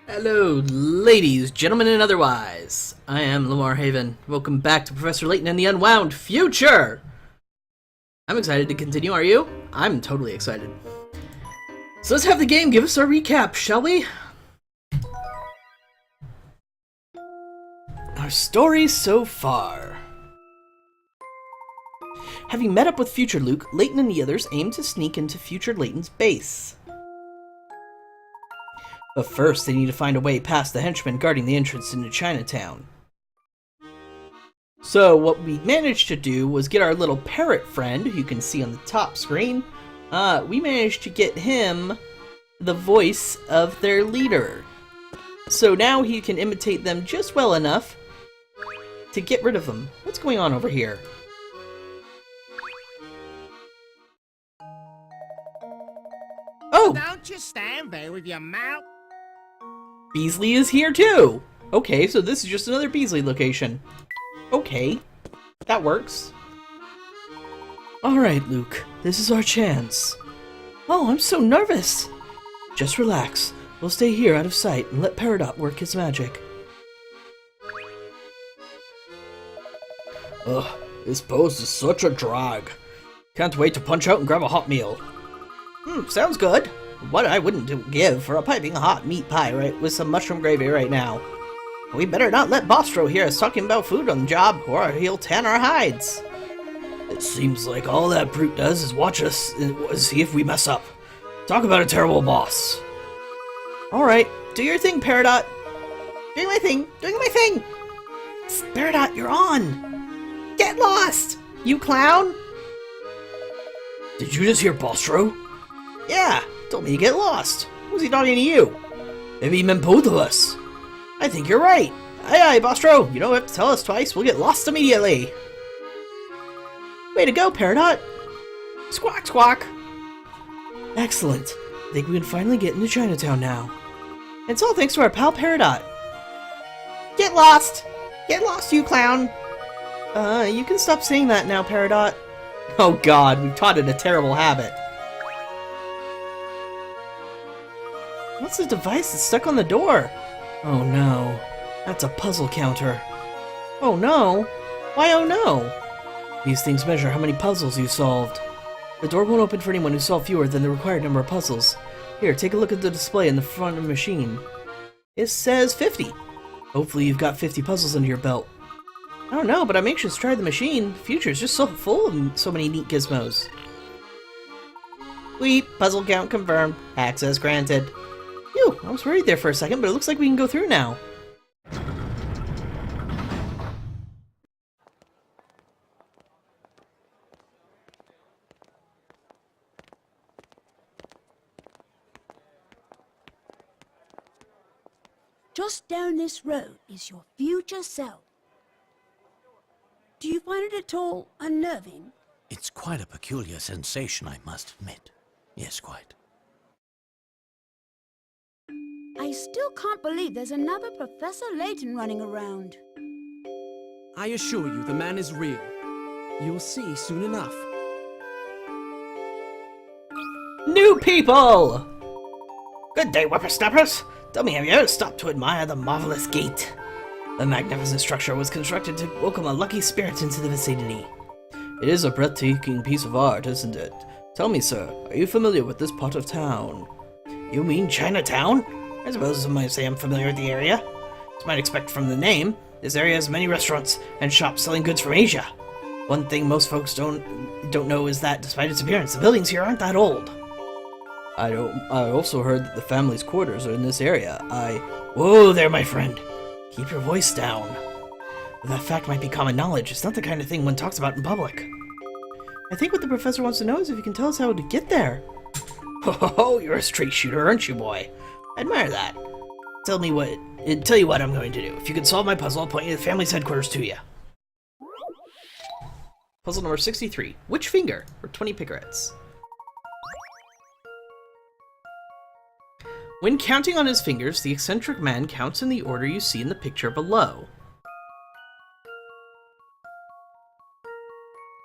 Hello, ladies, gentlemen, and otherwise. I am Lamar Haven. Welcome back to Professor Layton and the Unwound Future! I'm excited to continue, are you? I'm totally excited. So let's have the game give us our recap, shall we? Our story so far. Having met up with Future Luke, Layton and the others aim to sneak into Future Layton's base. But first, they need to find a way past the henchmen guarding the entrance into Chinatown. So, what we managed to do was get our little parrot friend, who you can see on the top screen. We managed to get him the voice of their leader. So now he can imitate them just well enough to get rid of them. What's going on over here? Oh! Don't you stand there with your mouth. Beasley is here too! Okay, so this is just another Beasley location. Okay, that works. Alright, Luke, this is our chance. Oh, I'm so nervous! Just relax. We'll stay here out of sight and let Peridot work his magic. Ugh, this pose is such a drag. Can't wait to punch out and grab a hot meal. Sounds good. What I wouldn't give for a piping hot meat pie with some mushroom gravy right now. We better not let Bostro hear us talking about food on the job, or he'll tan our hides. It seems like all that brute does is watch us and see if we mess up. Talk about a terrible boss. Alright, do your thing, Peridot. Doing my thing, doing my thing. Peridot, you're on. Get lost, you clown. Did you just hear Bostro? Yeah, told me to get lost. Was he talking to you? Maybe he meant both of us. I think you're right. Aye, Bostro. You don't have to tell us twice. We'll get lost immediately. Way to go, Peridot. Squawk, squawk. Excellent. I think we can finally get into Chinatown now. It's all thanks to our pal Peridot. Get lost. Get lost, you clown. You can stop saying that now, Peridot. Oh god, we've taught it a terrible habit. What's the device that's stuck on the door? Oh no, that's a puzzle counter. Oh no? Why oh no? These things measure how many puzzles you solved. The door won't open for anyone who solved fewer than the required number of puzzles. Here, take a look at the display in the front of the machine. It says 50. Hopefully you've got 50 puzzles under your belt. I don't know, but I'm anxious to try the machine. The future is just so full of so many neat gizmos. Sweet, puzzle count confirmed. Access granted. Phew, I was worried there for a second, but it looks like we can go through now. Just down this road is your future self. Do you find it at all unnerving? It's quite a peculiar sensation, I must admit. Yes, quite. I still can't believe there's another Professor Layton running around. I assure you, the man is real. You'll see soon enough. New people! Good day, whippersnappers! Tell me, have you ever stopped to admire the marvelous gate? The magnificent structure was constructed to welcome a lucky spirit into the vicinity. It is a breathtaking piece of art, isn't it? Tell me, sir, are you familiar with this part of town? You mean Chinatown? I suppose some might say I'm familiar with the area. As you might expect from the name, this area has many restaurants and shops selling goods from Asia. One thing most folks don't know is that, despite its appearance, the buildings here aren't that old. I also heard that the family's quarters are in this area. Whoa there, my friend. Keep your voice down. That fact might be common knowledge. It's not the kind of thing one talks about in public. I think what the professor wants to know is if you can tell us how to get there. Oh, you're a straight shooter, aren't you, boy? I admire that. Tell you what I'm going to do. If you can solve my puzzle, I'll point you to the family's headquarters to you. Puzzle number 63. Which finger? For 20 picarets. When counting on his fingers, the eccentric man counts in the order you see in the picture below.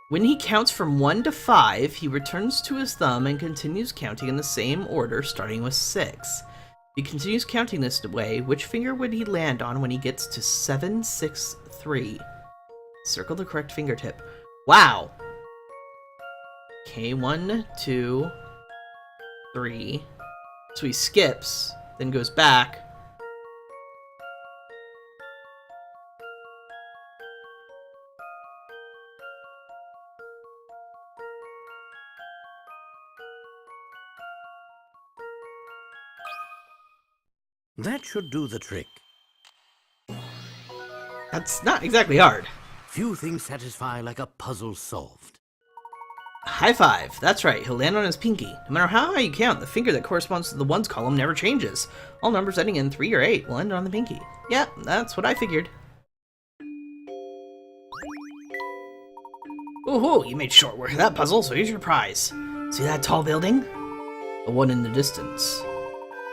When he counts from 1 to 5, he returns to his thumb and continues counting in the same order, starting with 6. He continues counting this way. Which finger would he land on when he gets to 763? Circle the correct fingertip. Wow! Okay, 1, 2, 3. So he skips, then goes back. That should do the trick. That's not exactly hard. Few things satisfy like a puzzle solved. High five. That's right, he'll land on his pinky. No matter how high you count, the finger that corresponds to the ones column never changes. All numbers ending in 3 or 8 will end on the pinky. Yeah, that's what I figured. Ooh, you made short work of that puzzle, so here's your prize. See that tall building? The one in the distance.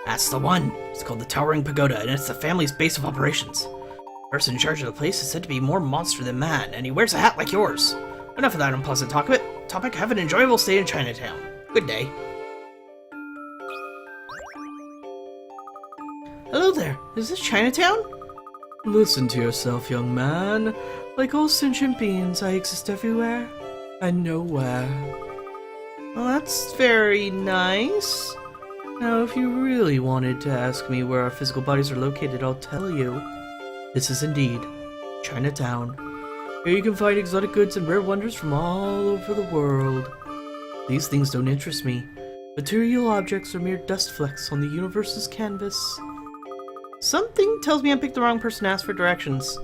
That's the one. It's called the Towering Pagoda, and it's the family's base of operations. The person in charge of the place is said to be more monster than man, and he wears a hat like yours. Enough of that unpleasant topic. Have an enjoyable stay in Chinatown. Good day. Hello there. Is this Chinatown? Listen to yourself, young man. Like all sentient beings, I exist everywhere and nowhere. Well, that's very nice. Now, if you really wanted to ask me where our physical bodies are located, I'll tell you. This is indeed Chinatown. Here you can find exotic goods and rare wonders from all over the world. These things don't interest me. Material objects are mere dust flecks on the universe's canvas. Something tells me I picked the wrong person to ask for directions.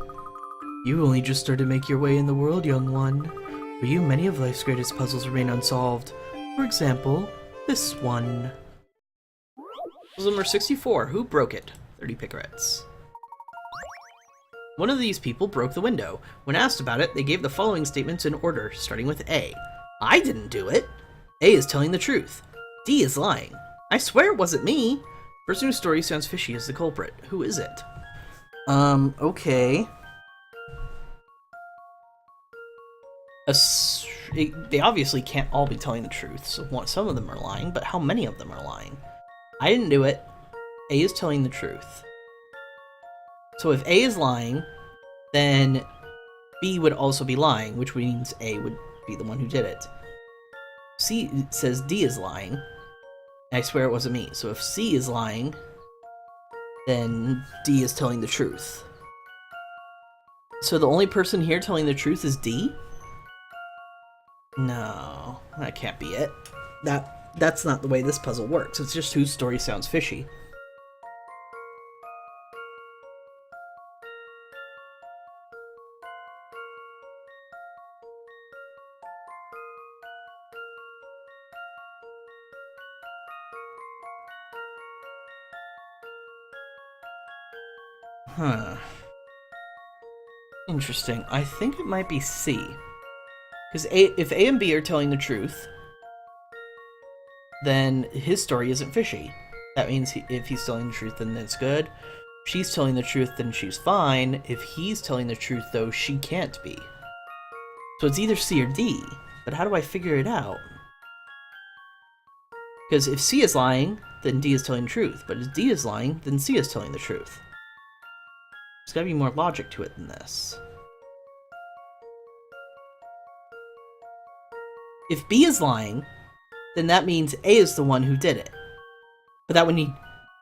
You only just started to make your way in the world, young one. For you, many of life's greatest puzzles remain unsolved. For example, this one. Puzzle number 64. Who broke it? 30 picarettes. One of these people broke the window. When asked about it, they gave the following statements in order, starting with A. I didn't do it. A is telling the truth. D is lying. I swear it wasn't me. Person whose story sounds fishy is the culprit. Who is it? Okay. They obviously can't all be telling the truth, so some of them are lying, but how many of them are lying? I didn't do it. A is telling the truth. So if A is lying, then B would also be lying, which means A would be the one who did it. C says D is lying. I swear it wasn't me. So if C is lying, then D is telling the truth. So the only person here telling the truth is D? No, that can't be it. That's not the way this puzzle works. It's just whose story sounds fishy. Huh. Interesting. I think it might be C. Because if A and B are telling the truth, then his story isn't fishy. That means if he's telling the truth, then that's good. If she's telling the truth, then she's fine. If he's telling the truth, though, she can't be. So it's either C or D. But how do I figure it out? Because if C is lying, then D is telling the truth. But if D is lying, then C is telling the truth. There's gotta be more logic to it than this. If B is lying, then that means A is the one who did it. But that would mean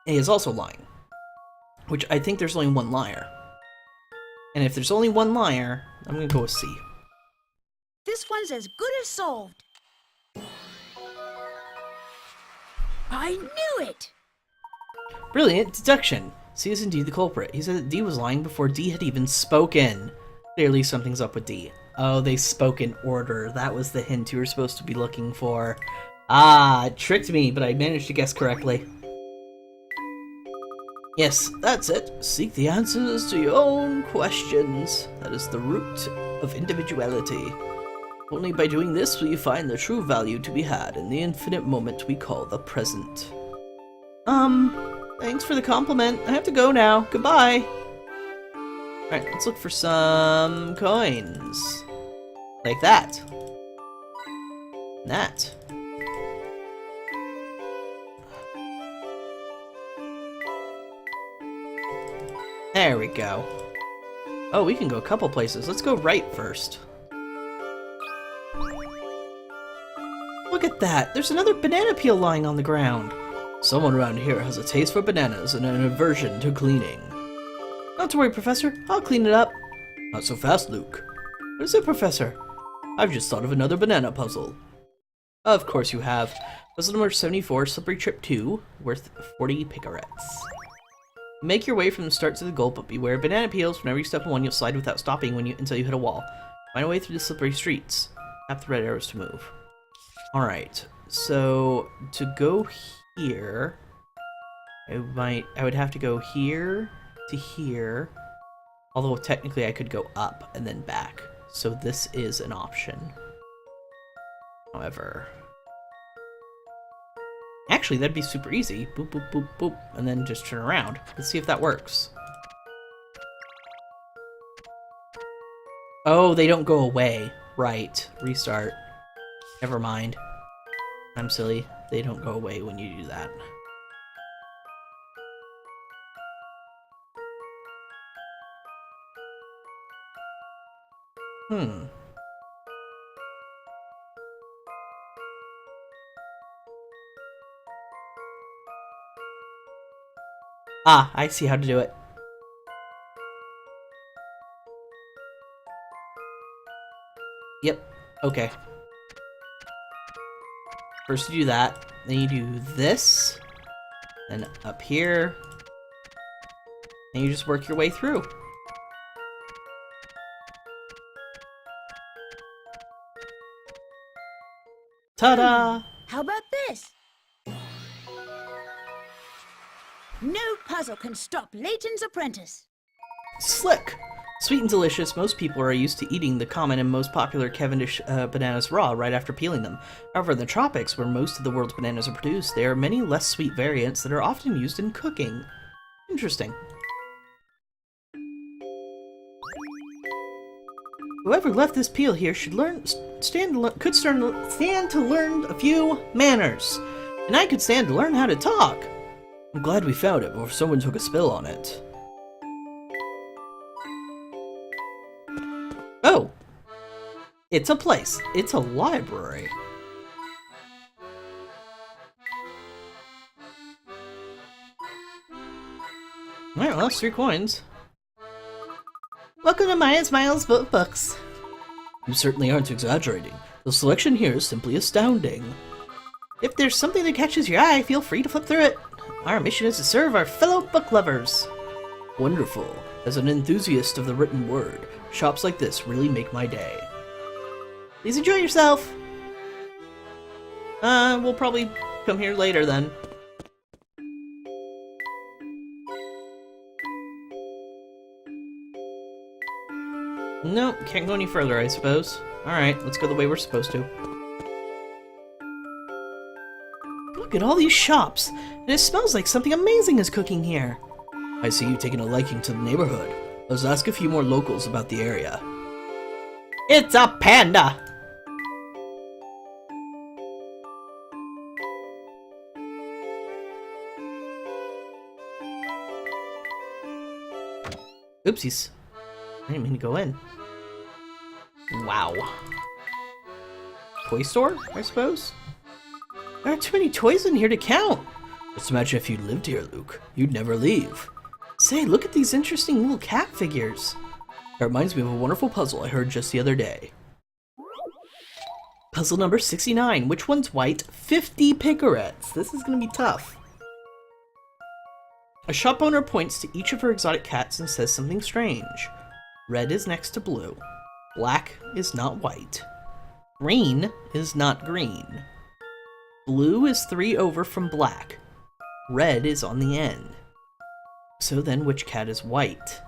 A is also lying. Which I think there's only one liar. And if there's only one liar, I'm gonna go with C. This one's as good as solved. I knew it! Brilliant deduction. C is indeed the culprit. He said that D was lying before D had even spoken. Clearly something's up with D. Oh, they spoke in order. That was the hint you were supposed to be looking for. Ah, it tricked me, but I managed to guess correctly. Yes, that's it. Seek the answers to your own questions. That is the root of individuality. Only by doing this will you find the true value to be had in the infinite moment we call the present. Thanks for the compliment. I have to go now. Goodbye. Alright, let's look for some coins. Like that. There we go. Oh, we can go a couple places. Let's go right first. Look at that! There's another banana peel lying on the ground. Someone around here has a taste for bananas and an aversion to cleaning. Not to worry, Professor. I'll clean it up. Not so fast, Luke. What is it, Professor? I've just thought of another banana puzzle. Of course you have. Puzzle number 74, Slippery Trip 2, worth 40 picarettes. Make your way from the start to the goal, but beware of banana peels. Whenever you step on one, you'll slide without stopping until you hit a wall. Find a way through the slippery streets. Tap the red arrows to move. Alright, so to go here, I would have to go here to here, although technically I could go up and then back, so this is an option. However, actually that'd be super easy. Boop, boop, boop, boop, and then just turn around. Let's see if that works. Oh, they don't go away. Right, restart. Never mind. I'm silly. They don't go away when you do that. Ah, I see how to do it. Yep, okay. First you do that, then you do this, then up here, and you just work your way through. Ta-da! How about this? No puzzle can stop Layton's apprentice. Slick! Sweet and delicious, most people are used to eating the common and most popular Cavendish bananas raw right after peeling them. However, in the tropics, where most of the world's bananas are produced, there are many less sweet variants that are often used in cooking. Interesting. Whoever left this peel here should stand to learn a few manners. And I could stand to learn how to talk. I'm glad we found it before someone took a spill on it. Oh! It's a place. It's a library. Alright, well, that's 3 coins. Welcome to Maya's Miles Book Books. You certainly aren't exaggerating. The selection here is simply astounding. If there's something that catches your eye, feel free to flip through it. Our mission is to serve our fellow book lovers. Wonderful. As an enthusiast of the written word, shops like this really make my day. Please enjoy yourself! We'll probably come here later then. Nope, can't go any further, I suppose. Alright, let's go the way we're supposed to. Look at all these shops, and it smells like something amazing is cooking here. I see you've taken a liking to the neighborhood. Let's ask a few more locals about the area. It's a panda! Oopsies. I didn't mean to go in. Wow. Toy store, I suppose? There are too many toys in here to count. Just imagine if you lived here, Luke. You'd never leave. Say, look at these interesting little cat figures. That reminds me of a wonderful puzzle I heard just the other day. Puzzle number 69. Which one's white? 50 picarettes. This is gonna be tough. A shop owner points to each of her exotic cats and says something strange. Red is next to blue. Black is not white. Green is not green. Blue is 3 over from black. Red is on the end. So then which cat is white?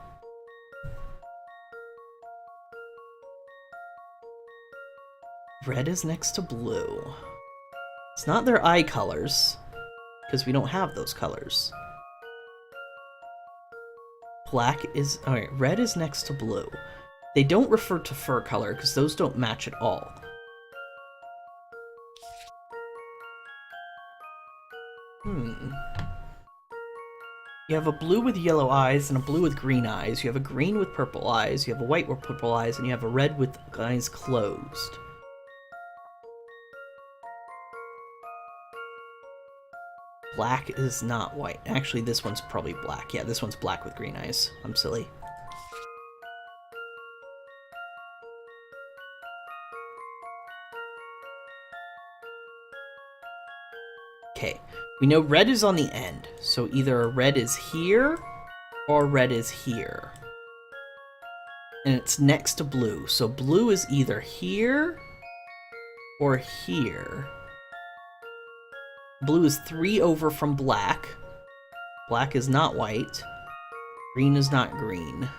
Red is next to blue. It's not their eye colors, because we don't have those colors. Black is... Alright, red is next to blue. They don't refer to fur color, because those don't match at all. You have a blue with yellow eyes and a blue with green eyes. You have a green with purple eyes. You have a white with purple eyes, and you have a red with eyes closed. Black is not white. Actually, this one's probably black. Yeah, this one's black with green eyes. I'm silly. Okay, we know red is on the end, so either red is here or red is here. And it's next to blue, so blue is either here or here. Blue is 3 over from black. Black is not white. Green is not green.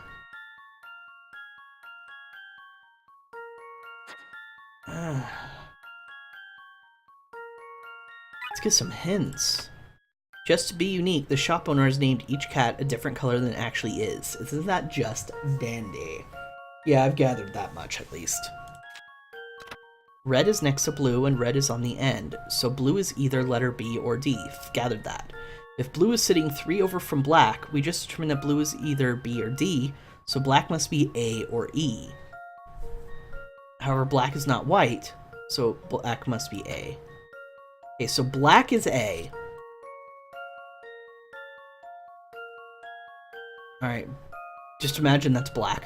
Let's get some hints. Just to be unique, the shop owner has named each cat a different color than it actually is. Isn't that just dandy? Yeah, I've gathered that much at least. Red is next to blue, and red is on the end, so blue is either letter B or D. Gathered that. If blue is sitting 3 over from black, we just determined that blue is either B or D, so black must be A or E. However, black is not white, so black must be A. Okay, so black is A. Alright, just imagine that's black.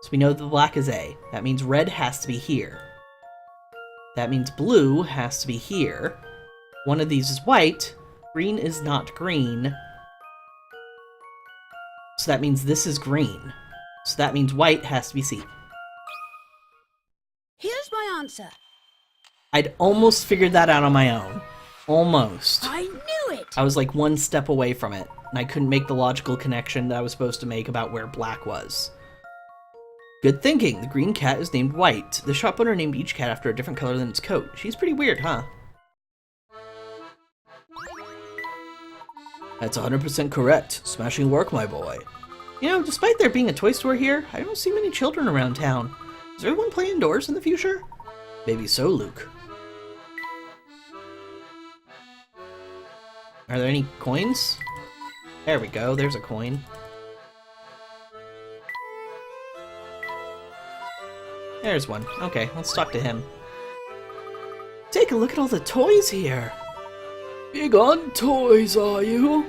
So we know the black is A. That means red has to be here. That means blue has to be here. One of these is white. Green is not green. So that means this is green. So that means white has to be C. Here's my answer. I'd almost figured that out on my own. Almost. I knew it! I was like one step away from it, and I couldn't make the logical connection that I was supposed to make about where black was. Good thinking. The green cat is named White. The shop owner named each cat after a different color than its coat. She's pretty weird, huh? That's 100% correct. Smashing work, my boy. You know, despite there being a toy store here, I don't see many children around town. Does everyone play indoors in the future? Maybe so, Luke. Are there any coins? There we go, there's a coin. There's one. Okay, let's talk to him. Take a look at all the toys here. Big on toys, are you?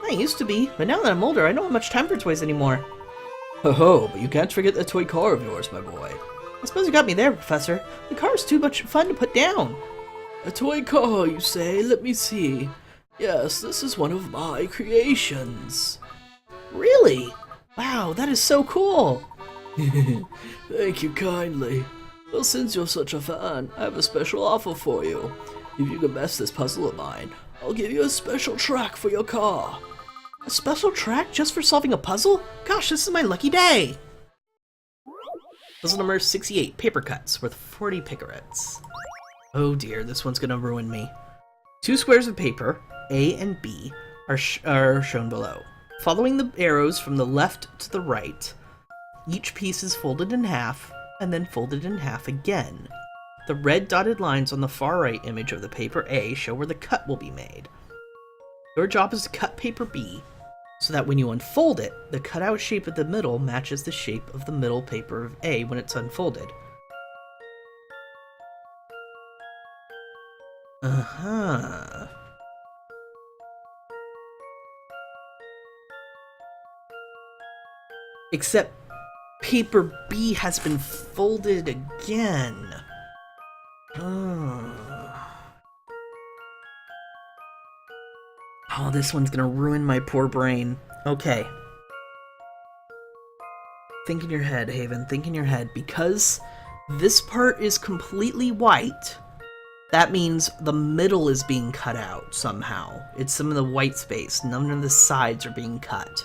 I used to be, but now that I'm older, I don't have much time for toys anymore. Ho-ho, but you can't forget that toy car of yours, my boy. I suppose you got me there, Professor. The car's too much fun to put down. A toy car, you say? Let me see. Yes, this is one of my creations. Really? Wow, that is so cool. Thank you kindly. Well, since you're such a fan, I have a special offer for you. If you can best this puzzle of mine, I'll give you a special track for your car. A special track just for solving a puzzle? Gosh, this is my lucky day! Puzzle number 68, paper cuts, worth 40 picarets. Oh dear, this one's gonna ruin me. 2 squares of paper, A and B, are shown below. Following the arrows from the left to the right, each piece is folded in half, and then folded in half again. The red dotted lines on the far right image of the paper A show where the cut will be made. Your job is to cut paper B, so that when you unfold it, the cutout shape of the middle matches the shape of the middle paper of A when it's unfolded. Uh-huh. Except paper B has been folded again. Oh, this one's gonna ruin my poor brain. Okay. Think in your head, Haven. Think in your head. Because this part is completely white, that means the middle is being cut out somehow. It's some of the white space. None of the sides are being cut.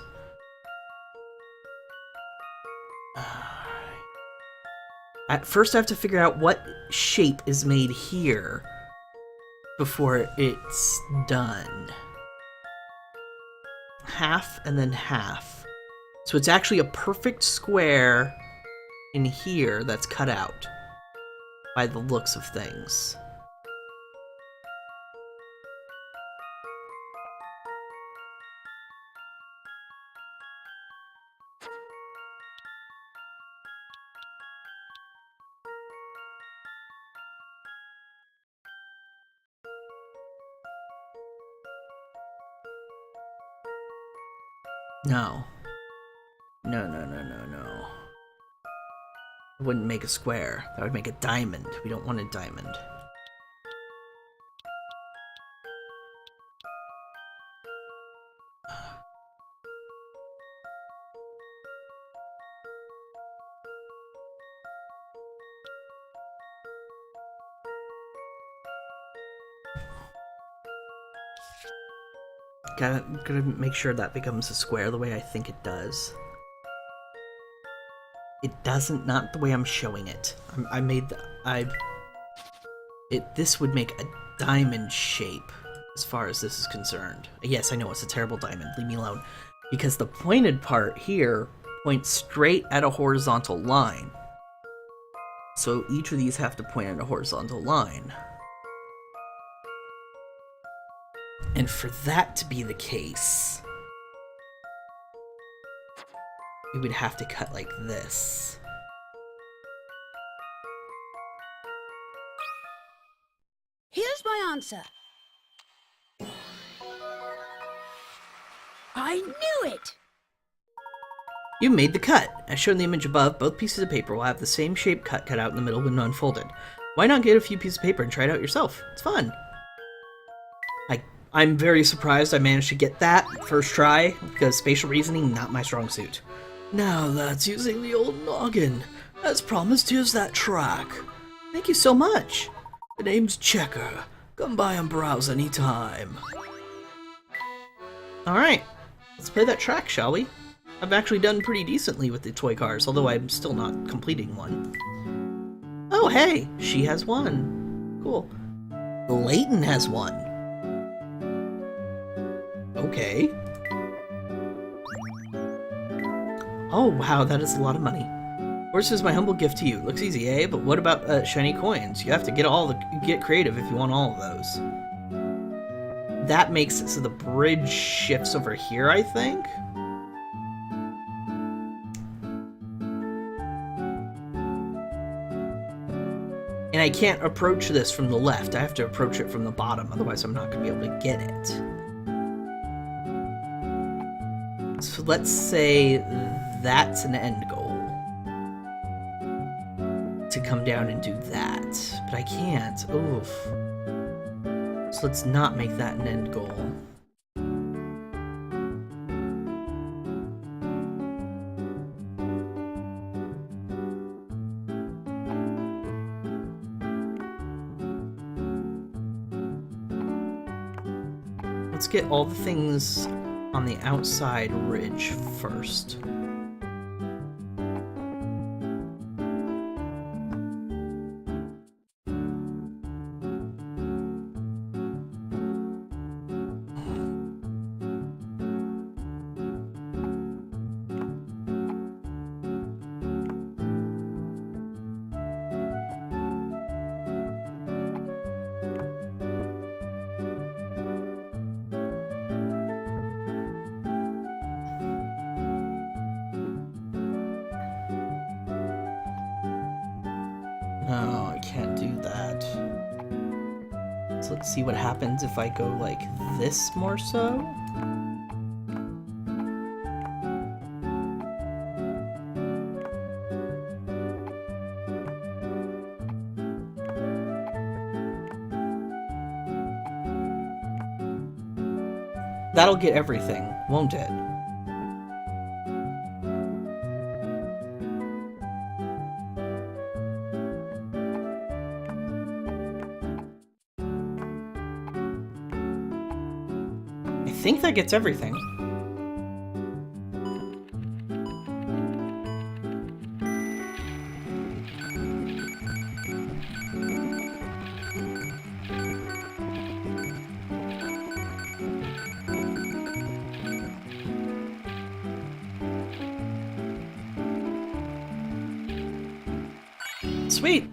At first I have to figure out what shape is made here before it's done. Half and then half. So it's actually a perfect square in here that's cut out by the looks of things. No. No, no, no, no, no. It wouldn't make a square. That would make a diamond. We don't want a diamond. Gotta make sure that becomes a square the way I think it does. It doesn't, not the way I'm showing it. This would make a diamond shape as far as this is concerned. Yes, I know it's a terrible diamond. Leave me alone. Because the pointed part here points straight at a horizontal line. So each of these have to point at a horizontal line. And for that to be the case, we would have to cut like this. Here's my answer. I knew it! You made the cut. As shown in the image above, both pieces of paper will have the same shape cut out in the middle when unfolded. Why not get a few pieces of paper and try it out yourself? It's fun. I'm very surprised I managed to get that first try, because spatial reasoning, not my strong suit. Now that's using the old noggin. As promised, here's that track. Thank you so much. The name's Checker. Come by and browse anytime. Alright, let's play that track, shall we? I've actually done pretty decently with the toy cars, although I'm still not completing one. Oh hey, she has one. Cool. Layton has one. Okay. Oh wow, that is a lot of money. Horse is my humble gift to you. Looks easy, eh? But what about shiny coins? You have to get creative if you want all of those. That makes it so the bridge shifts over here, I think. And I can't approach this from the left. I have to approach it from the bottom, otherwise I'm not going to be able to get it. So let's say that's an end goal. To come down and do that. But I can't. Oof. So let's not make that an end goal. Let's get all the things on the outside ridge first. No, I can't do that. So let's see what happens if I go like this more so. That'll get everything, won't it? I think that gets everything. Sweet!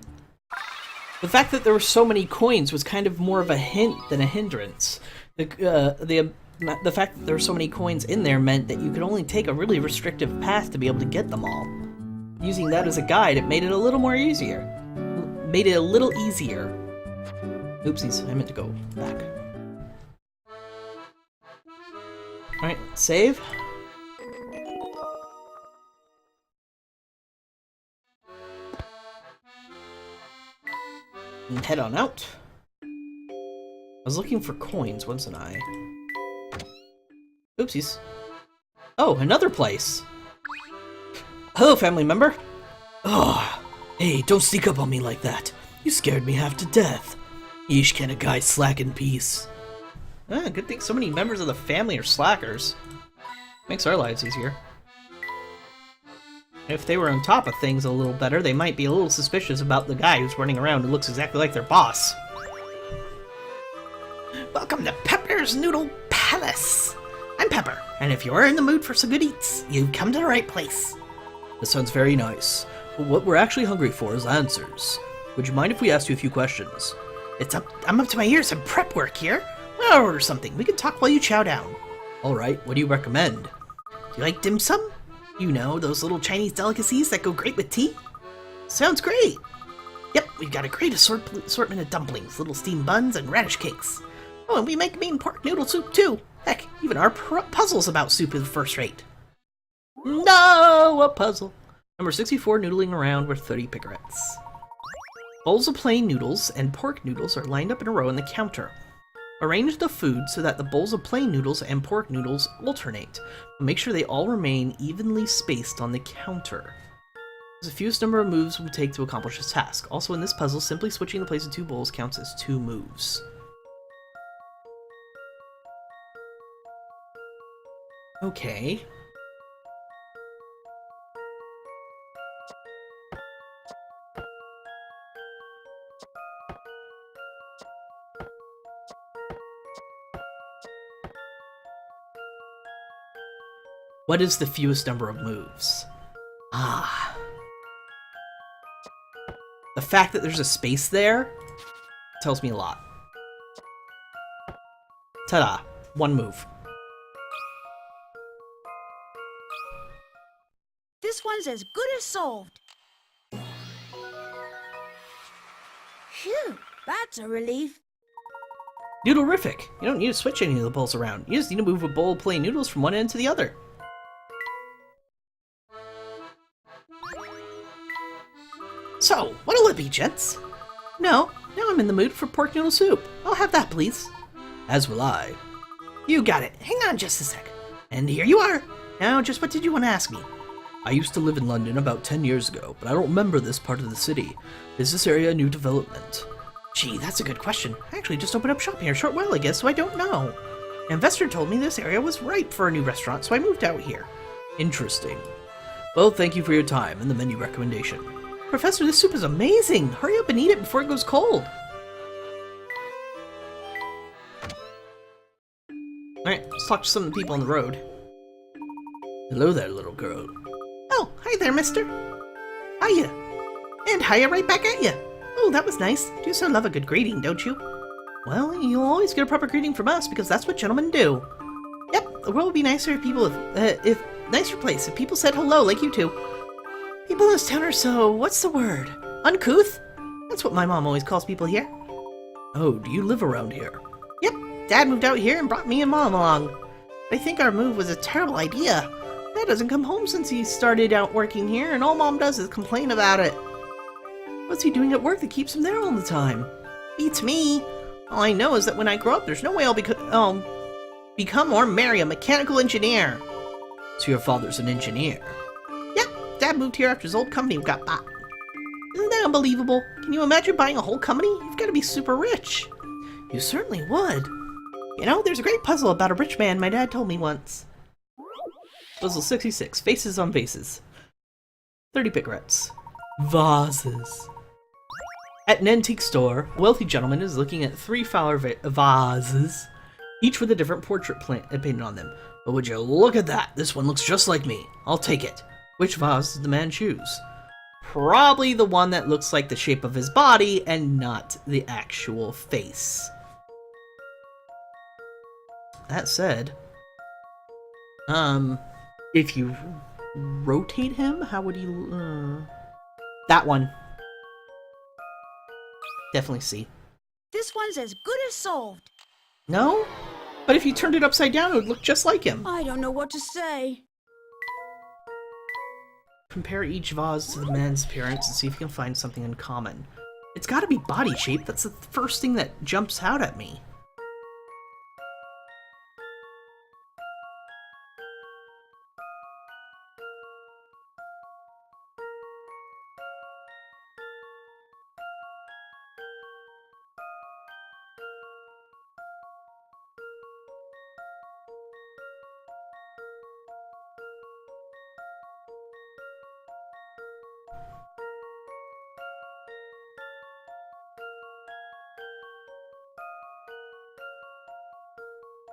The fact that there were so many coins was kind of more of a hint than a hindrance. The fact that there were so many coins in there meant that you could only take a really restrictive path to be able to get them all. Using that as a guide, it made it a little more easier. Made it a little easier. Oopsies, I meant to go back. Alright, save. and head on out. I was looking for coins, wasn't I? Oopsies. Oh, another place! Hello, family member! Oh, hey, don't sneak up on me like that. You scared me half to death. Yeesh, can a guy slack in peace? Ah, good thing so many members of the family are slackers. Makes our lives easier. If they were on top of things a little better, they might be a little suspicious about the guy who's running around who looks exactly like their boss. Welcome to Pepper's Noodle Palace! I'm Pepper, and if you're in the mood for some good eats, you've come to the right place. That sounds very nice, but what we're actually hungry for is answers. Would you mind if we asked you a few questions? I'm up to my ears in prep work here. I'll order something. We can talk while you chow down. Alright, what do you recommend? Do you like dim sum? You know, those little Chinese delicacies that go great with tea? Sounds great! Yep, we've got a great assortment of dumplings, little steamed buns, and radish cakes. Oh, and we make mean pork noodle soup too! Heck, even our puzzles about soup is first rate. No, a puzzle! Number 64 noodling around with 30 picarettes. Bowls of plain noodles and pork noodles are lined up in a row on the counter. Arrange the food so that the bowls of plain noodles and pork noodles alternate. Make sure they all remain evenly spaced on the counter. There's the fewest number of moves will take to accomplish this task. Also in this puzzle, simply switching the place of two bowls counts as 2 moves. Okay. What is the fewest number of moves? Ah. The fact that there's a space there tells me a lot. Ta-da. 1 move. This one's as good as solved. Phew, that's a relief. Noodle-rific. You don't need to switch any of the bowls around. You just need to move a bowl of plain noodles from one end to the other. So, what'll it be, gents? No, now I'm in the mood for pork noodle soup. I'll have that, please. As will I. You got it. Hang on just a sec. And here you are. Now, just what did you want to ask me? I used to live in London about 10 years ago, but I don't remember this part of the city. Is this area a new development? Gee, that's a good question. I actually just opened up shop here a short while ago, so I don't know. An investor told me this area was ripe for a new restaurant, so I moved out here. Interesting. Well, thank you for your time and the menu recommendation. Professor, this soup is amazing! Hurry up and eat it before it goes cold! Alright, let's talk to some of the people on the road. Hello there, little girl. Oh, hi there, mister. Hiya. And hiya right back at ya. Oh, that was nice. Do so love a good greeting, don't you? Well, you'll always get a proper greeting from us because that's what gentlemen do. Yep, the world would be nicer if people, nicer place if people said hello like you two. People in this town are so, what's the word? Uncouth? That's what my mom always calls people here. Oh, do you live around here? Yep, Dad moved out here and brought me and Mom along. I think our move was a terrible idea. Dad doesn't come home since he started out working here, and all Mom does is complain about it. What's he doing at work that keeps him there all the time? Beats me. All I know is that when I grow up, there's no way I'll become or marry a mechanical engineer. So your father's an engineer? Yep, Dad moved here after his old company got bought. Isn't that unbelievable? Can you imagine buying a whole company? You've got to be super rich. You certainly would. You know, there's a great puzzle about a rich man my dad told me once. Puzzle 66, Faces on Vases. 30 picarettes. Vases. At an antique store, a wealthy gentleman is looking at 3 flower vases, each with a different portrait painted on them. But would you look at that? This one looks just like me. I'll take it. Which vase did the man choose? Probably the one that looks like the shape of his body and not the actual face. That said, if you rotate him, how would he, that one. Definitely C. This one's as good as solved. No? But if you turned it upside down, it would look just like him. I don't know what to say. Compare each vase to the man's appearance and see if you can find something in common. It's gotta be body shape. That's the first thing that jumps out at me.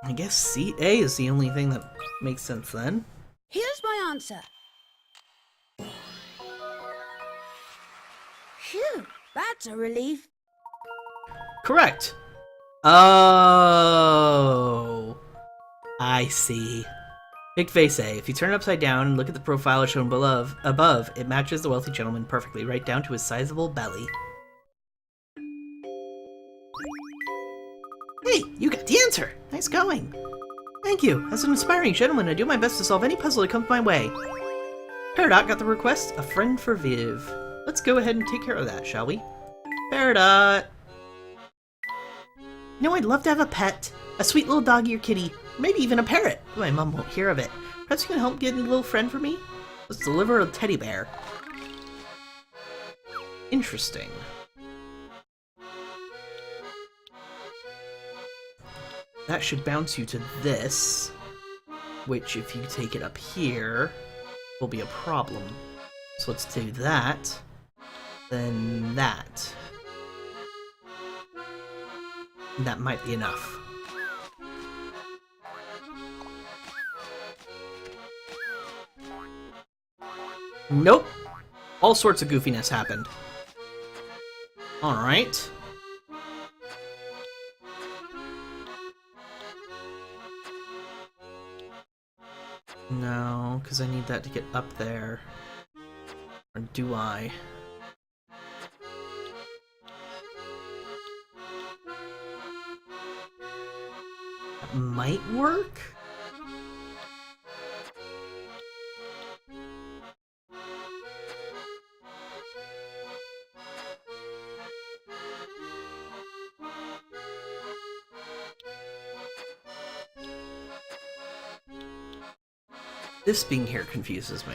I guess CA is the only thing that makes sense then. Here's my answer. Phew, that's a relief. Correct. Oh, I see. Big face A. If you turn it upside down and look at the profile shown above, it matches the wealthy gentleman perfectly, right down to his sizable belly. Hey, you got the answer! Nice going! Thank you. As an inspiring gentleman, I do my best to solve any puzzle that comes my way. Peridot got the request, a friend for Viv. Let's go ahead and take care of that, shall we? Peridot! You know, I'd love to have a pet. A sweet little doggy or kitty. Or maybe even a parrot. But my mom won't hear of it. Perhaps you can help get a little friend for me? Let's deliver a teddy bear. Interesting. That should bounce you to this, which if you take it up here, will be a problem. So let's do that, then that. And that might be enough. Nope. All sorts of goofiness happened. Alright. No, because I need that to get up there. Or do I? That might work? This being here confuses me.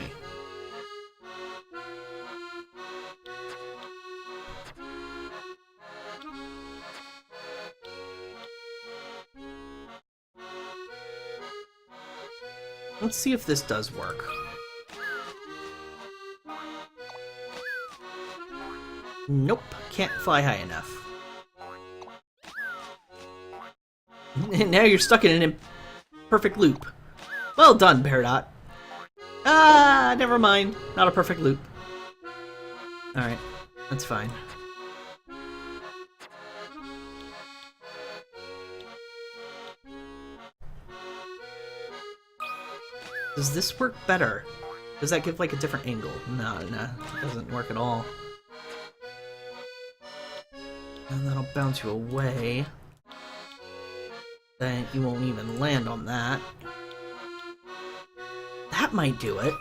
Let's see if this does work. Nope, can't fly high enough. And now you're stuck in an imperfect loop. Well done, Peridot. Ah, never mind. Not a perfect loop. Alright, that's fine. Does this work better? Does that give like a different angle? No, it doesn't work at all. And that'll bounce you away. Then you won't even land on that. That might do it.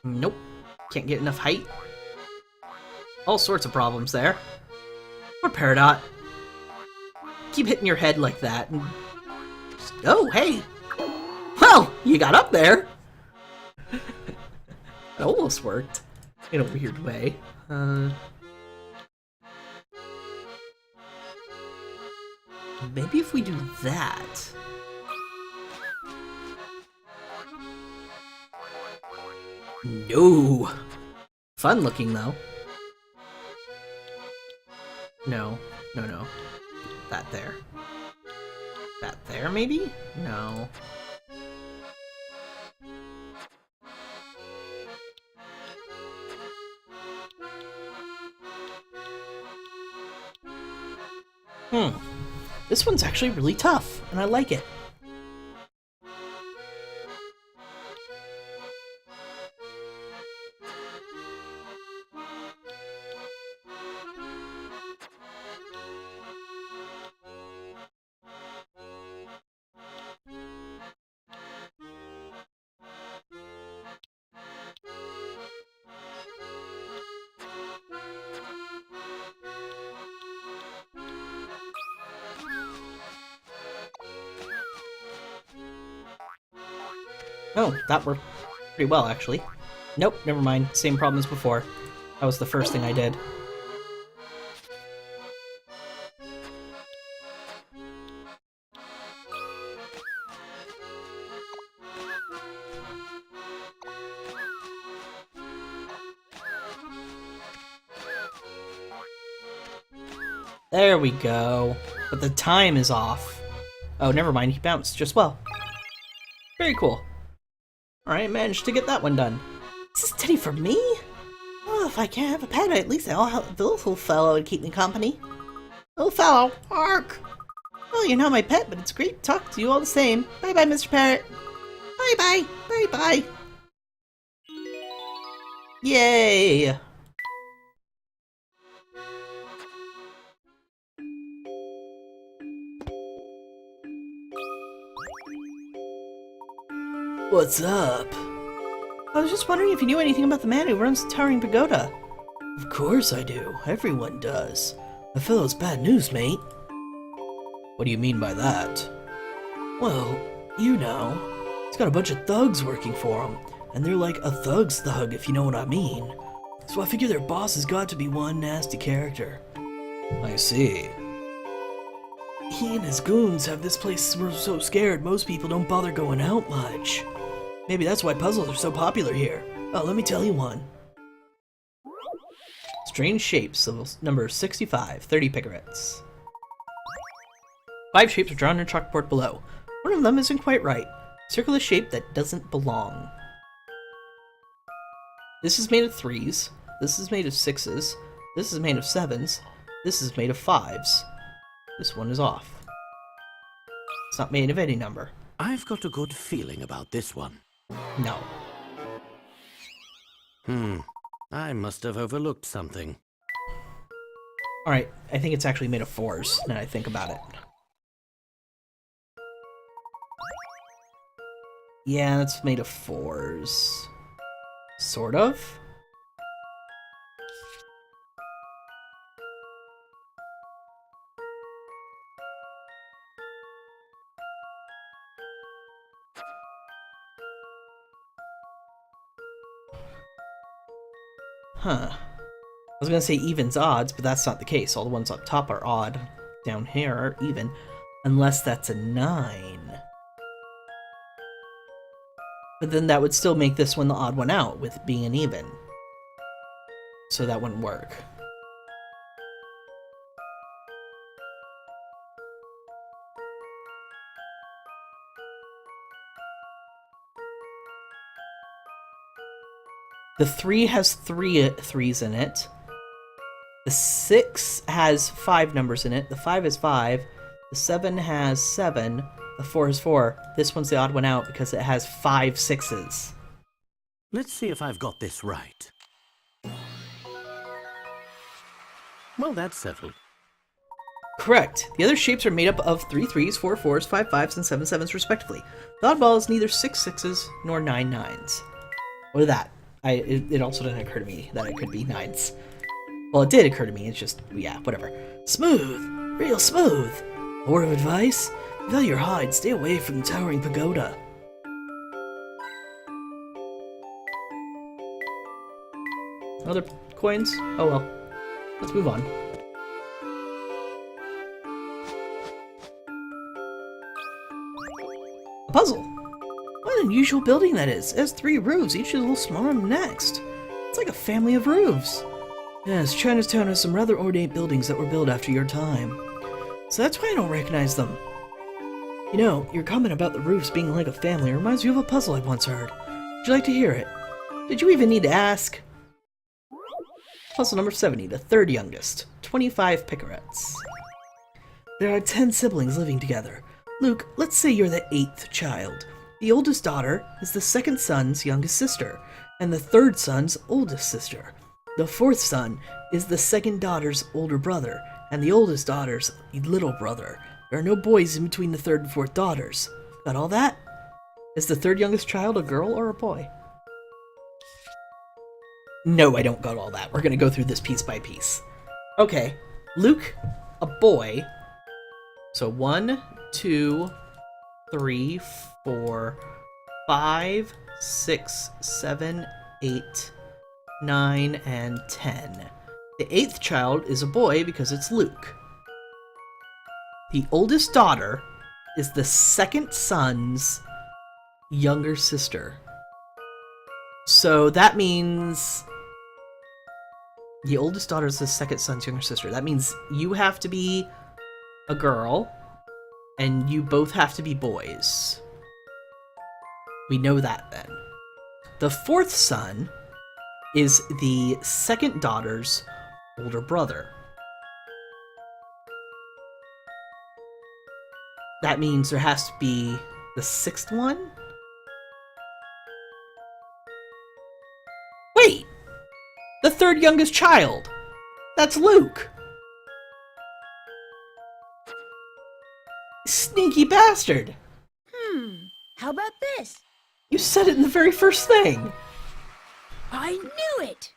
Nope. Can't get enough height. All sorts of problems there. Or Peridot. Keep hitting your head like that and... Oh, hey! Well, you got up there! It almost worked. In a weird way. Maybe if we do that... No! Fun looking, though. No. No. That there. That there, maybe? No. This one's actually really tough, and I like it. Oh, that worked pretty well, actually. Nope, never mind. Same problem as before. That was the first thing I did. There we go. But the time is off. Oh, never mind. He bounced just well. Very cool. Alright, managed to get that one done. Is this teddy for me? Oh, if I can't have a pet, at least I'll have the little fellow to keep me company. Little fellow, ark! Well, you're not my pet, but it's great to talk to you all the same. Bye-bye, Mr. Parrot. Bye-bye. Bye-bye. Yay! What's up? I was just wondering if you knew anything about the man who runs the Towering Pagoda. Of course I do. Everyone does. The fellow's bad news, mate. What do you mean by that? Well, you know. He's got a bunch of thugs working for him, and they're like a thug's thug, if you know what I mean. So I figure their boss has got to be one nasty character. I see. He and his goons have this place so scared most people don't bother going out much. Maybe that's why puzzles are so popular here. Oh, let me tell you one. Strange shapes, number 65, 30 picarets. 5 shapes are drawn on a chalkboard below. One of them isn't quite right. Circle a shape that doesn't belong. This is made of 3s. This is made of 6s. This is made of 7s. This is made of 5s. This one is off. It's not made of any number. I've got a good feeling about this one. No. I must have overlooked something. Alright, I think it's actually made of 4s, now I think about it. Yeah, it's made of 4s. Sort of? Huh. I was gonna say evens odds, but that's not the case. All the ones up top are odd. Down here are even. Unless that's a 9. But then that would still make this one the odd one out, with being an even. So that wouldn't work. The 3 has 3 3s in it. The 6 has 5 numbers in it. The 5 is 5. The 7 has 7. The 4 is 4. This one's the odd one out because it has 5 6s. Let's see if I've got this right. Well, that's settled. Correct. The other shapes are made up of 3 3s, 4 4s, 5 5s, and 7 7s respectively. The oddball is neither 6 6s nor 9 9s. What of that? It also didn't occur to me that it could be 9s. Well, it did occur to me, it's just, yeah, whatever. Smooth! Real smooth! A word of advice? Value your hide, stay away from the Towering Pagoda. Other coins? Oh well. Let's move on. A puzzle! What an unusual building that is. It has 3 roofs, each is a little smaller than the next. It's like a family of roofs. Yes, Chinatown has some rather ornate buildings that were built after your time. So that's why I don't recognize them. You know, your comment about the roofs being like a family reminds me of a puzzle I once heard. Would you like to hear it? Did you even need to ask? Puzzle number 70, the 3rd youngest. 25 picarets. There are 10 siblings living together. Luke, let's say you're the 8th child. The oldest daughter is the 2nd son's youngest sister, and the 3rd son's oldest sister. The 4th son is the 2nd daughter's older brother, and the oldest daughter's little brother. There are no boys in between the 3rd and 4th daughters. Got all that? Is the 3rd youngest child a girl or a boy? No, I don't got all that. We're gonna go through this piece by piece. Okay, Luke, a boy. So 1, 2, 3, 4, 5, 6, 7, 8, 9, and 10. The 8th child is a boy because it's Luke. The oldest daughter is the second son's younger sister. So that means the oldest daughter is the second son's younger sister. That means you have to be a girl and you both have to be boys. We know that then. The 4th son is the second daughter's older brother. That means there has to be the 6th one? Wait! The 3rd youngest child! That's Luke! Sneaky bastard! How about this? You said it in the very first thing! I knew it!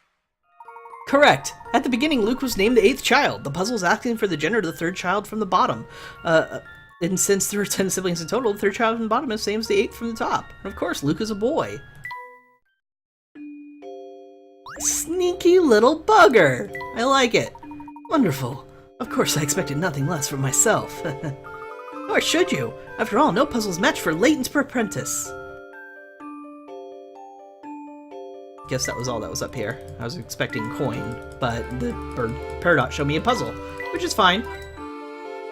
Correct. At the beginning, Luke was named the 8th child. The puzzle is asking for the gender of the 3rd child from the bottom. And since there are 10 siblings in total, the 3rd child from the bottom is the same as the 8th from the top. And of course, Luke is a boy. Sneaky little bugger! I like it. Wonderful. Of course, I expected nothing less from myself. Or should you? After all, no puzzle's match for Layton's apprentice. Guess that was all that was up here. I was expecting coin, but the bird Peridot showed me a puzzle, which is fine.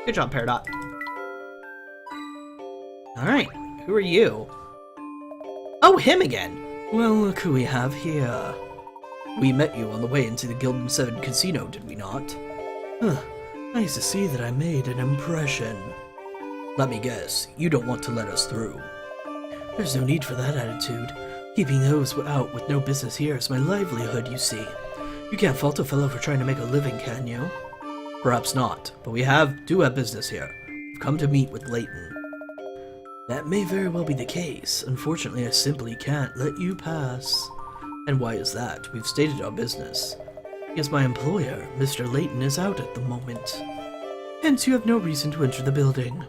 Good job, Peridot. Alright, who are you? Oh, him again! Well, look who we have here. We met you on the way into the Gildan 7 casino, did we not? Nice to see that I made an impression. Let me guess, you don't want to let us through. There's no need for that attitude. Keeping those out with no business here is my livelihood, you see. You can't fault a fellow for trying to make a living, can you? Perhaps not, but we do have business here. We've come to meet with Layton. That may very well be the case. Unfortunately, I simply can't let you pass. And why is that? We've stated our business. Because my employer, Mr. Layton, is out at the moment. Hence, you have no reason to enter the building.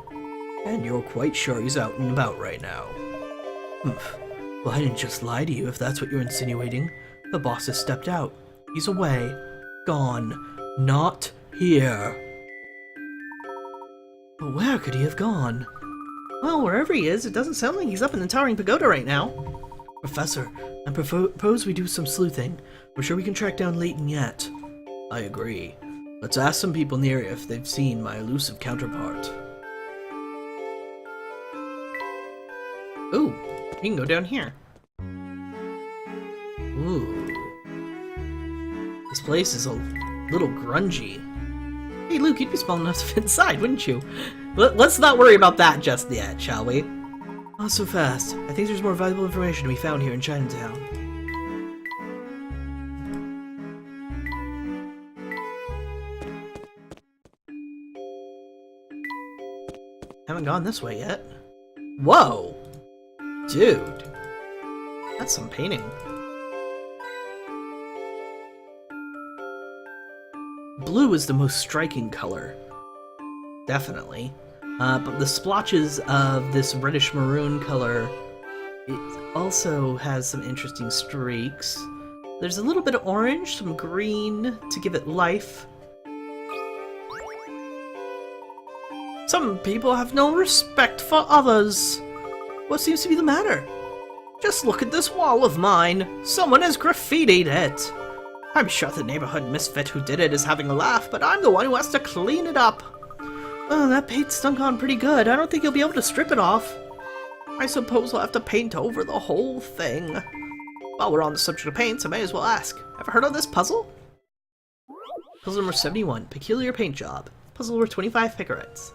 And you're quite sure he's out and about right now. Well, I didn't just lie to you if that's what you're insinuating. The boss has stepped out. He's away. Gone. Not here. But where could he have gone? Well, wherever he is, it doesn't sound like he's up in the Towering Pagoda right now. Professor, I propose we do some sleuthing. We're sure we can track down Layton yet. I agree. Let's ask some people in the area if they've seen my elusive counterpart. Ooh, you can go down here. Ooh. This place is a little grungy. Hey Luke, you'd be small enough to fit inside, wouldn't you? Let's not worry about that just yet, shall we? Not so fast. I think there's more valuable information to be found here in Chinatown. Haven't gone this way yet. Whoa! Dude. That's some painting. Blue is the most striking color. Definitely. But the splotches of this reddish maroon color, it also has some interesting streaks. There's a little bit of orange, some green to give it life. Some people have no respect for others. What seems to be the matter? Just look at this wall of mine. Someone has graffitied it. I'm sure the neighborhood misfit who did it is having a laugh, but I'm the one who has to clean it up. Oh, that paint stunk on pretty good. I don't think you'll be able to strip it off. I suppose we'll have to paint over the whole thing. While we're on the subject of paints, I may as well ask. Ever heard of this puzzle? Puzzle number 71, Peculiar Paint Job. Puzzle worth 25 picarets.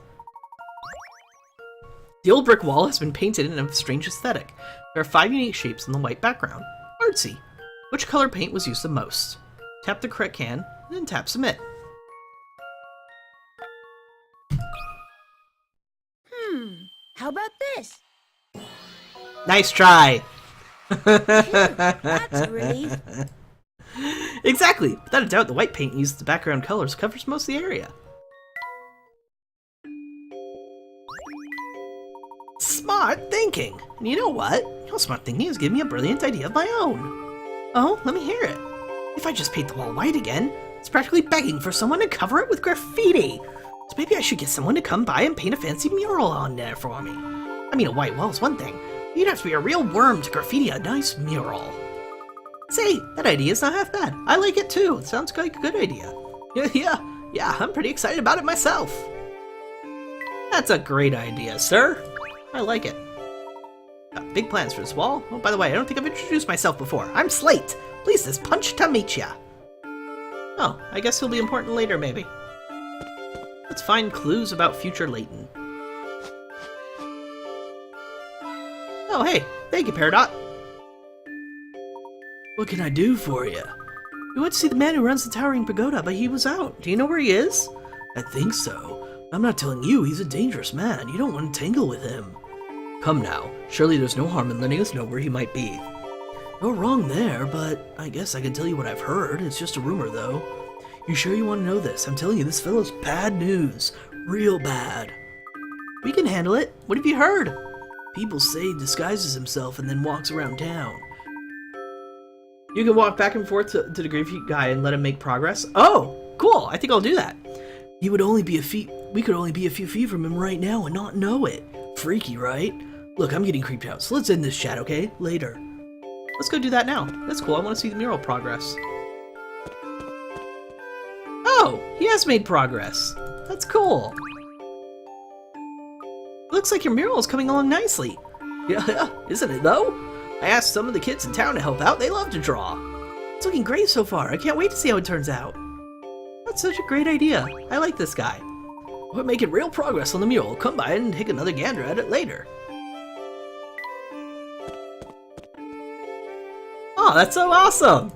The old brick wall has been painted in a strange aesthetic. There are 5 unique shapes on the white background. Artsy. Which color paint was used the most? Tap the correct can, and then tap Submit. How about this? Nice try! That's a relief. Exactly! Without a doubt, the white paint used as the background colors covers most of the area. Smart thinking. And you know what? Your smart thinking has given me a brilliant idea of my own. Oh, let me hear it. If I just paint the wall white again, it's practically begging for someone to cover it with graffiti. So maybe I should get someone to come by and paint a fancy mural on there for me. I mean, a white wall is one thing. You'd have to be a real worm to graffiti a nice mural. Say, that idea's not half bad. I like it too. It sounds like a good idea. Yeah, I'm pretty excited about it myself. That's a great idea, sir. I like it. Got big plans for this wall. Oh, by the way, I don't think I've introduced myself before. I'm Slate. Please, this punch to meet ya. Oh, I guess he'll be important later, maybe. Let's find clues about future Layton. Oh, hey. Thank you, Peridot. What can I do for you? We went to see the man who runs the Towering Pagoda, but he was out. Do you know where he is? I think so. I'm not telling you, he's a dangerous man. You don't want to tangle with him. Come now. Surely there's no harm in letting us know where he might be. No wrong there, but I guess I can tell you what I've heard. It's just a rumor, though. You sure you want to know this? I'm telling you, this fellow's bad news. Real bad. We can handle it. What have you heard? People say he disguises himself and then walks around town. You can walk back and forth to the Graffiti guy and let him make progress? Oh, cool. I think I'll do that. We could only be a few feet from him right now and not know it. Freaky, right? Look, I'm getting creeped out, so let's end this chat, okay? Later. Let's go do that now. That's cool. I want to see the mural progress. Oh, he has made progress. That's cool. Looks like your mural is coming along nicely. Yeah, isn't it though? I asked some of the kids in town to help out. They love to draw. It's looking great so far. I can't wait to see how it turns out. That's such a great idea. I like this guy. We're making real progress on the mural. Come by and take another gander at it later. Oh, that's so awesome!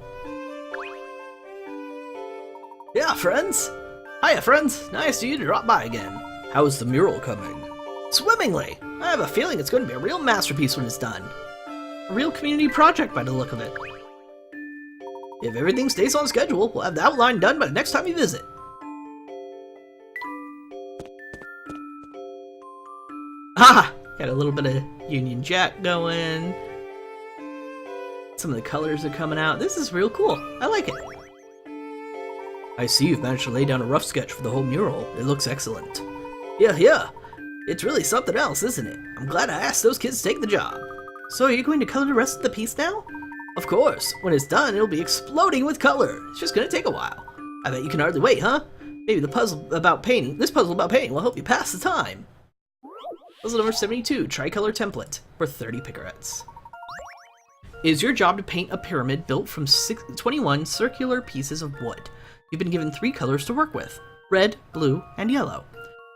Yeah, friends. Hiya, friends. Nice of you to drop by again. How's the mural coming? Swimmingly. I have a feeling it's going to be a real masterpiece when it's done. A real community project by the look of it. If everything stays on schedule, we'll have the outline done by the next time you visit. Ah! Got a little bit of Union Jack going. Some of the colors are coming out. This is real cool. I like it. I see you've managed to lay down a rough sketch for the whole mural. It looks excellent. Yeah. It's really something else, isn't it? I'm glad I asked those kids to take the job. So are you going to color the rest of the piece now? Of course. When it's done, it'll be exploding with color. It's just gonna take a while. I bet you can hardly wait, huh? Maybe this puzzle about painting will help you pass the time. Puzzle number 72, Tricolor Template, for 30 picarets. It is your job to paint a pyramid built from 21 circular pieces of wood. You've been given 3 colors to work with: red, blue, and yellow.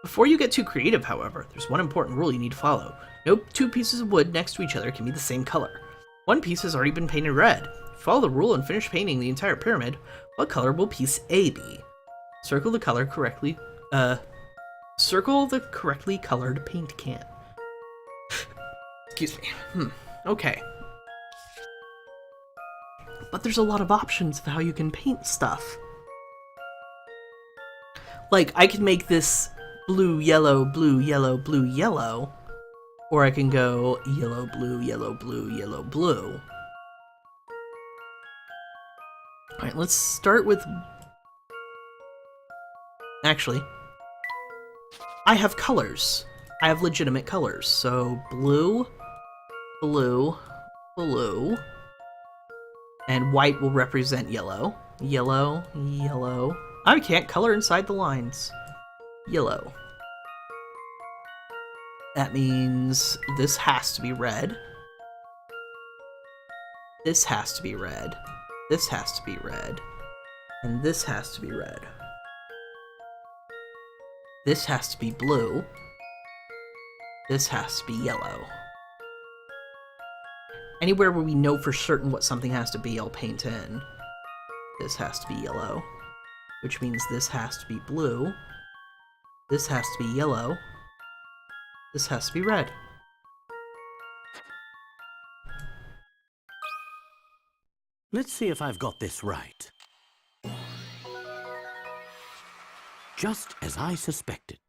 Before you get too creative, however, there's one important rule you need to follow. No 2 pieces of wood next to each other can be the same color. One piece has already been painted red. Follow the rule and finish painting the entire pyramid. What color will piece A be? Circle the correctly colored paint can. Excuse me. Okay. But there's a lot of options of how you can paint stuff. Like, I can make this blue, yellow, blue, yellow, blue, yellow. Or I can go yellow, blue, yellow, blue, yellow, blue. Alright, let's start with... Actually, I have colors. I have legitimate colors. So, blue, blue, blue. And white will represent yellow. Yellow, yellow. I can't color inside the lines. Yellow. That means this has to be red. This has to be red. This has to be red. And this has to be red. This has to be blue. This has to be yellow. Anywhere where we know for certain what something has to be, I'll paint in. This has to be yellow, which means this has to be blue. This has to be yellow. This has to be red. Let's see if I've got this right. Just as I suspected.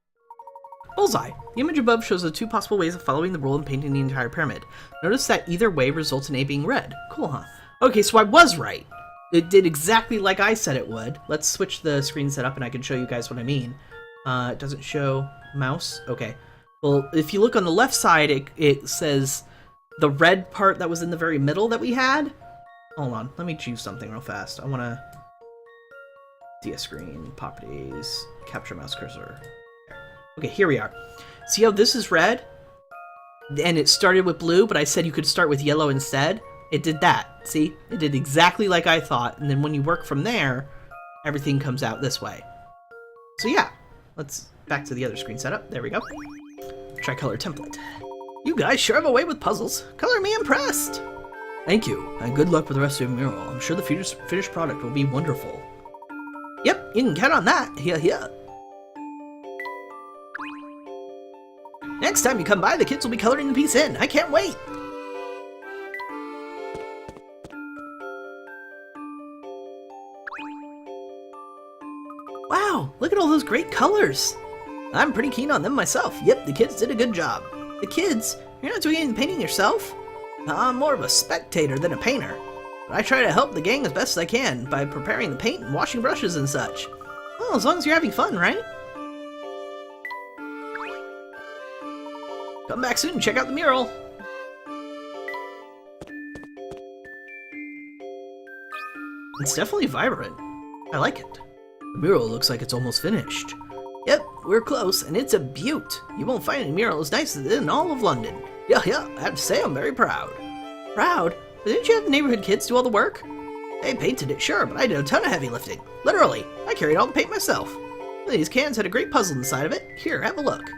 Bullseye. The image above shows the two possible ways of following the rule and painting the entire pyramid. Notice that either way results in A being red. Cool, huh? Okay, so I was right. It did exactly like I said it would. Let's switch the screen setup and I can show you guys what I mean. It doesn't show mouse? Okay. Well, if you look on the left side, it says the red part that was in the very middle that we had. Hold on, let me choose something real fast. I want to see a screen, properties, capture mouse cursor. Okay, here we are. See how this is red? And it started with blue, but I said you could start with yellow instead. It did that. See? It did exactly like I thought. And then when you work from there, everything comes out this way. So yeah, let's back to the other screen setup. There we go. Tricolor template. You guys sure have a way with puzzles. Color me impressed. Thank you, and good luck with the rest of your mural. I'm sure the finished product will be wonderful. Yep, you can count on that. Yeah. Next time you come by, the kids will be coloring the piece in. I can't wait. Wow, look at all those great colors. I'm pretty keen on them myself. Yep, the kids did a good job. The kids? You're not doing any painting yourself? I'm more of a spectator than a painter. But I try to help the gang as best as I can by preparing the paint and washing brushes and such. Well, as long as you're having fun, right? Come back soon and check out the mural. It's definitely vibrant. I like it. The mural looks like it's almost finished. Yep, we're close, and it's a beaut. You won't find any mural as nice as it in all of London. Yeah, I have to say I'm very proud. Proud? But didn't you have the neighborhood kids do all the work? They painted it, sure, but I did a ton of heavy lifting. Literally, I carried all the paint myself. These cans had a great puzzle inside of it. Here, have a look.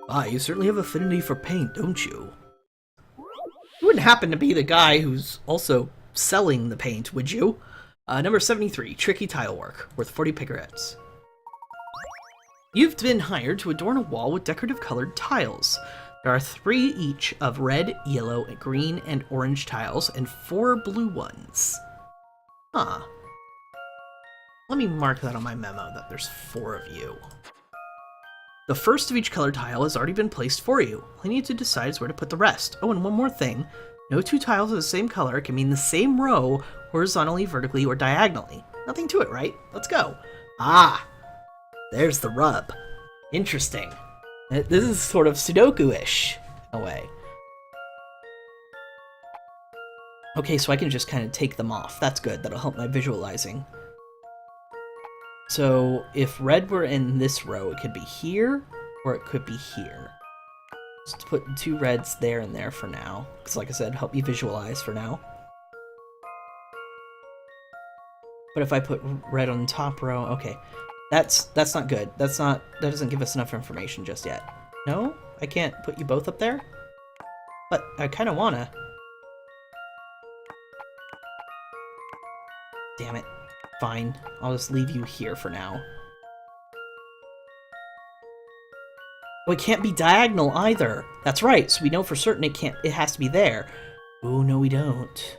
Ah, you certainly have affinity for paint, don't you? You wouldn't happen to be the guy who's also selling the paint, would you? Number 73, Tricky Tile Work, worth 40 picarets. You've been hired to adorn a wall with decorative colored tiles. There are 3 each of red, yellow, green, and orange tiles, and 4 blue ones. Huh. Let me mark that on my memo that there's 4 of you. The first of each colored tile has already been placed for you. All you need to decide is where to put the rest. Oh, and one more thing. No 2 tiles of the same color can be in the same row, horizontally, vertically, or diagonally. Nothing to it, right? Let's go. Ah! There's the rub. Interesting. This is sort of Sudoku-ish, in a way. Okay, so I can just kind of take them off. That's good. That'll help my visualizing. So, if red were in this row, it could be here, or it could be here. Just put 2 reds there and there for now. Because, like I said, help me visualize for now. But if I put red on the top row, okay. That's not good. That doesn't give us enough information just yet. No? I can't put you both up there? But I kind of wanna. Damn it. Fine. I'll just leave you here for now. Oh, it can't be diagonal either. That's right. So we know for certain it has to be there. Oh, no we don't.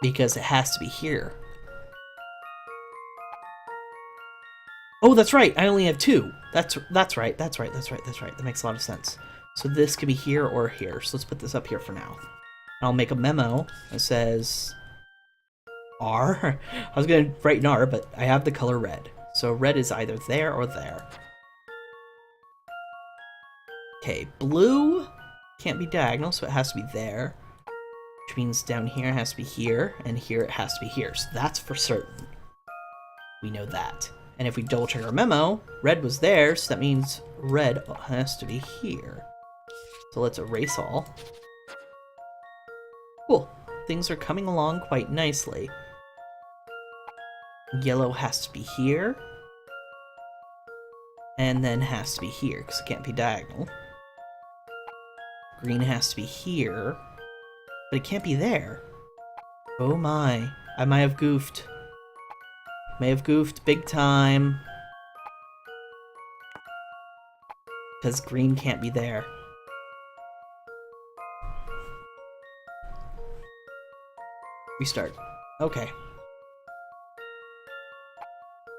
Because it has to be here. Oh, that's right. I only have 2. That's right. That makes a lot of sense. So this could be here or here. So let's put this up here for now. I'll make a memo that says R. I was going to write an R, but I have the color red. So red is either there or there. Okay, blue can't be diagonal, so it has to be there. Which means down here it has to be here, and here it has to be here. So that's for certain. We know that. And if we double check our memo, red was there, so that means red has to be here. So let's erase all. Cool. Things are coming along quite nicely. Yellow has to be here. And then has to be here, because it can't be diagonal. Green has to be here. But it can't be there. Oh my. I might have goofed. May have goofed big time. Because green can't be there. Restart. Okay.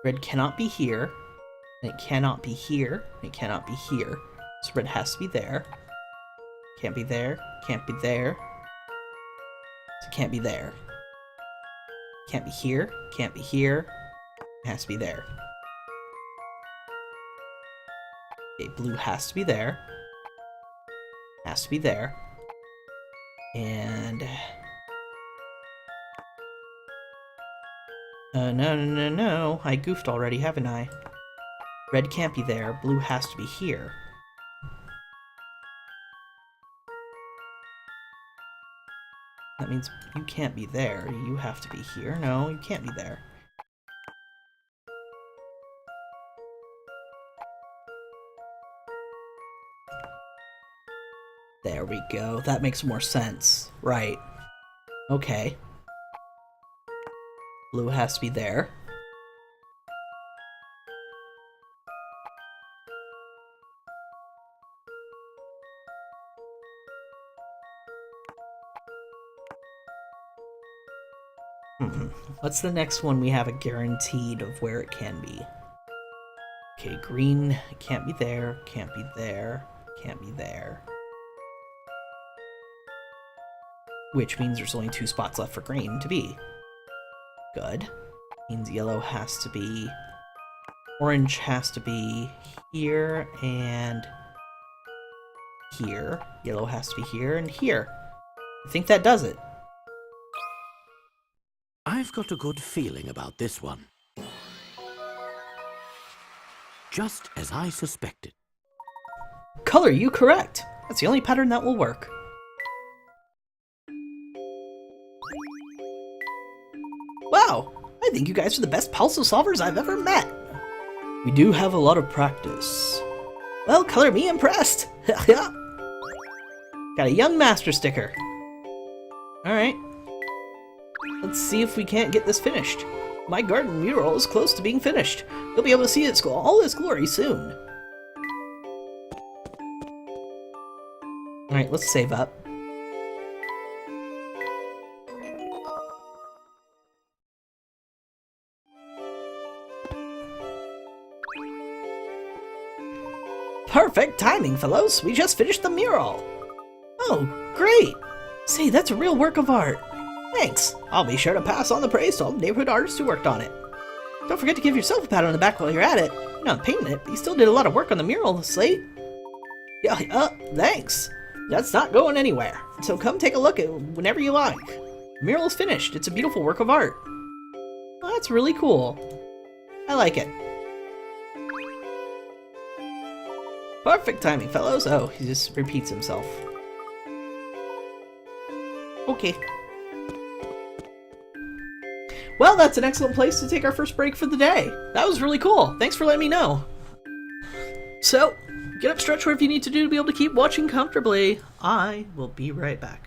Red cannot be here. And it cannot be here. And it cannot be here. So red has to be there. Can't be there. Can't be there. So it can't be there. Can't be here. Can't be here. It has to be there. Okay, blue has to be there. Has to be there. And... no. I goofed already, haven't I? Red can't be there. Blue has to be here. That means you can't be there. You have to be here. No, you can't be there. There we go. That makes more sense. Right. Okay. Blue has to be there. What's the next one we have a guaranteed of where it can be? Okay, green can't be there, can't be there, can't be there. Which means there's only 2 spots left for green to be. Good. Means yellow has to be... Orange has to be here and here. Yellow has to be here and here. I think that does it. I've got a good feeling about this one. Just as I suspected. Color, you correct. That's the only pattern that will work. Wow, I think you guys are the best puzzle solvers I've ever met. We do have a lot of practice. Well, color me impressed. Got a young master sticker. Alright. Let's see if we can't get this finished. My garden mural is close to being finished. You'll be able to see its all its glory soon. Alright, let's save up. Perfect timing, fellows! We just finished the mural! Oh, great! Say, that's a real work of art! Thanks! I'll be sure to pass on the praise to all the neighborhood artists who worked on it. Don't forget to give yourself a pat on the back while you're at it. You're not painting it, but you still did a lot of work on the mural, Slate. Yeah, thanks! That's not going anywhere, so come take a look at it whenever you like. The mural is finished. It's a beautiful work of art. Oh, that's really cool. I like it. Perfect timing, fellows. Oh, he just repeats himself. Okay. Well, that's an excellent place to take our first break for the day. That was really cool. Thanks for letting me know. So, get up, stretch whatever you need to do to be able to keep watching comfortably. I will be right back.